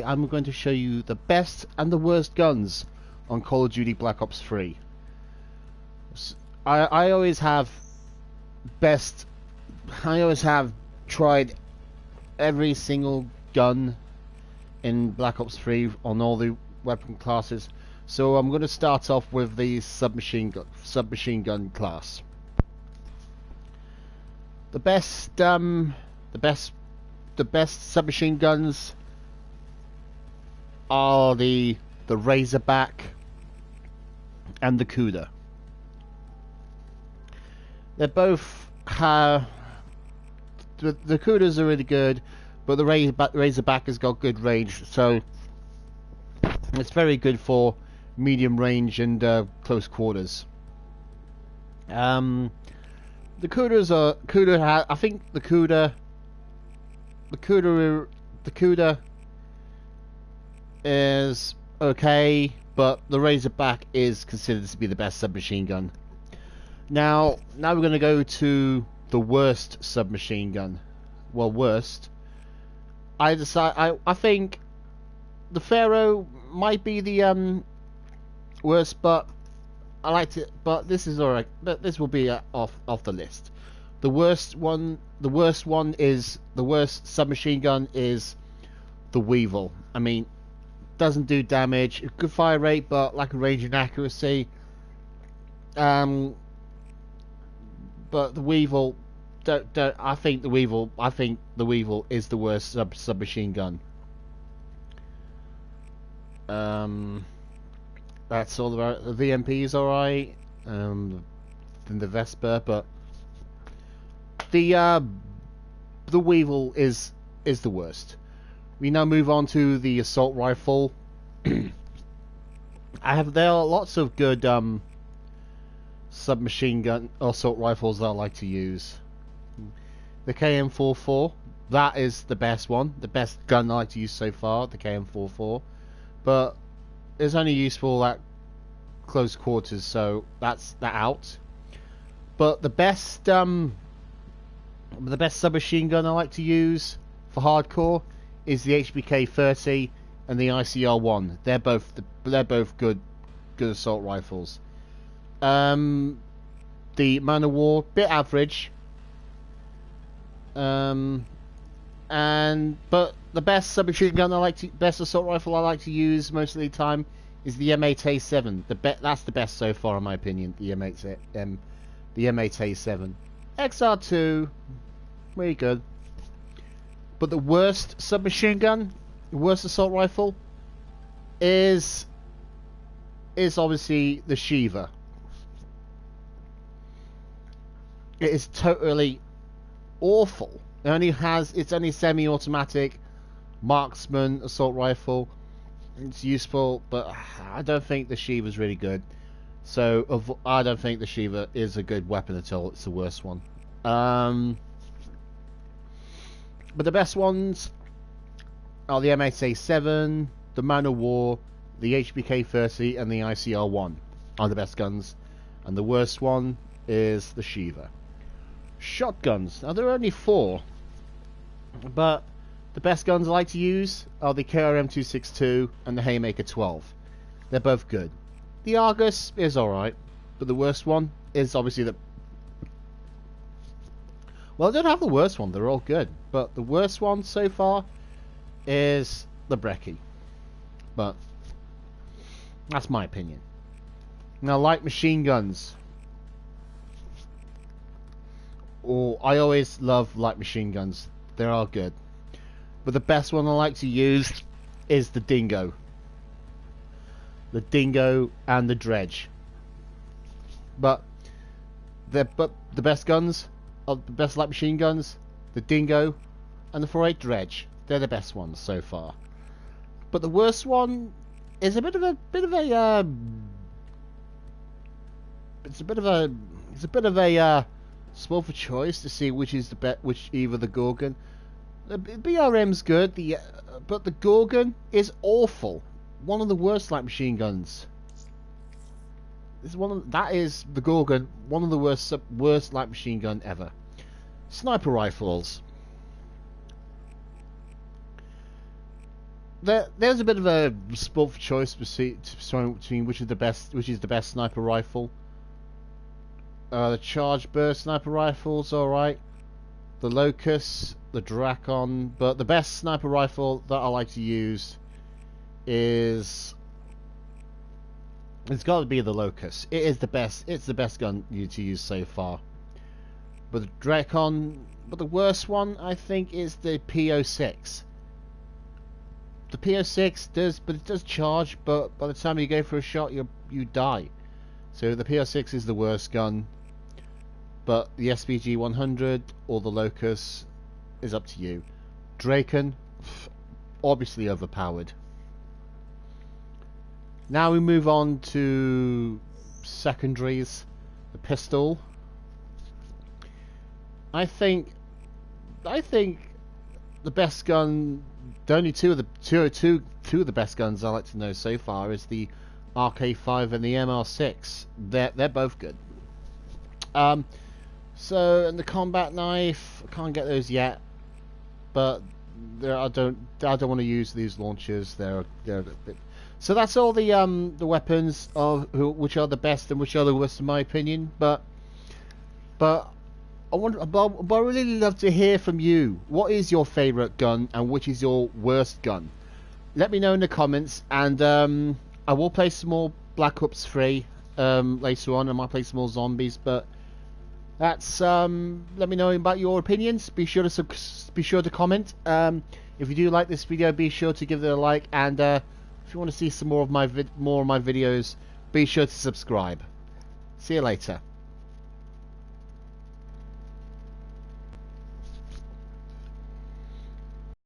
I'm going to show you the best and the worst guns on Call of Duty Black Ops 3. I always have best. I always have tried every single gun in Black Ops 3 on all the weapon classes. So I'm going to start off with the submachine gun class. The best submachine guns are the Razorback and the Kuda. They're both the Kudas are really good, but the Razorback has got good range, so it's very good for medium range and close quarters. The Kudas are I think the Kuda is okay, but the Razorback is considered to be the best submachine gun. Now we're going to go to the worst submachine gun. Well, worst. I think the Pharaoh might be the worst, but I liked it. But this is alright. But this will be off the list. The worst submachine gun is the Weevil. I mean, doesn't do damage, good fire rate, but lack of range and accuracy. But the Weevil, I think the Weevil is the worst submachine gun. That's all about the VMP is alright. Then the Vesper, but the Weevil is the worst. We now move on to the assault rifle. There are lots of good submachine gun assault rifles that I like to use. The KM44, that is the best one, the best gun I like to use so far, the KM44. But it's only useful at close quarters, so that's that out. But the best submachine gun I like to use for hardcore is the HBK 30 and the ICR-1. They're both good assault rifles. The Man of War, bit average. But the best submachine gun best assault rifle I like to use most of the time is the M8A7. That's the best so far in my opinion. The M8A7. XR2, really good. But the worst submachine gun, the worst assault rifle, is obviously the Shiva. It is totally awful. It's only semi-automatic marksman assault rifle. It's useful, but I don't think the Shiva is really good. So I don't think the Shiva is a good weapon at all. It's the worst one. But the best ones are the M8A7, the Man of War, the HBK 30, and the ICR-1 are the best guns. And the worst one is the Shiva. Shotguns. Now, there are only 4. But the best guns I like to use are the KRM-262 and the Haymaker 12. They're both good. The Argus is alright. But the worst one is obviously the... Well, I don't have the worst one. They're all good. But the worst one so far is the Brecci. But that's my opinion. Now, light machine guns. I always love light machine guns. They are good. But the best one I like to use is the Dingo. The Dingo and the Dredge. But the best guns, the best light machine guns, the Dingo and the 48 Dredge. They're the best ones so far. But the worst one is a bit of a small for choice to see which is either the Gorgon. The BRM's good, but the Gorgon is awful. One of the worst light machine guns. That is the Gorgon, one of the worst light machine gun ever. Sniper rifles. there's a bit of a sport for choice between which is the best sniper rifle. The Charge Burst sniper rifle's alright. The Locust, the Dracon, but the best sniper rifle that I like to use is, it's got to be the Locust. It is the best. It's the best gun to use so far. But the Dracon, but the worst one I think is the P06. The P06 does charge, but by the time you go for a shot, you die. So the P06 is the worst gun. But the SPG 100 or the Locust is up to you. Dracon, obviously overpowered. Now we move on to secondaries. The pistol. I think the best gun, the only two of the best guns I like to know so far is the RK5 and the MR6. They're both good. So, and the combat knife, I can't get those yet, but I don't want to use these launchers. They're a bit. So that's all the weapons of which are the best and which are the worst in my opinion. But I really love to hear from you. What is your favorite gun and which is your worst gun? Let me know in the comments, and I will play some more Black Ops 3 later on. I might play some more zombies, but that's let me know about your opinions. Be sure to comment. If you do like this video, be sure to give it a like, and if you want to see some more of my videos, be sure to subscribe. See you later.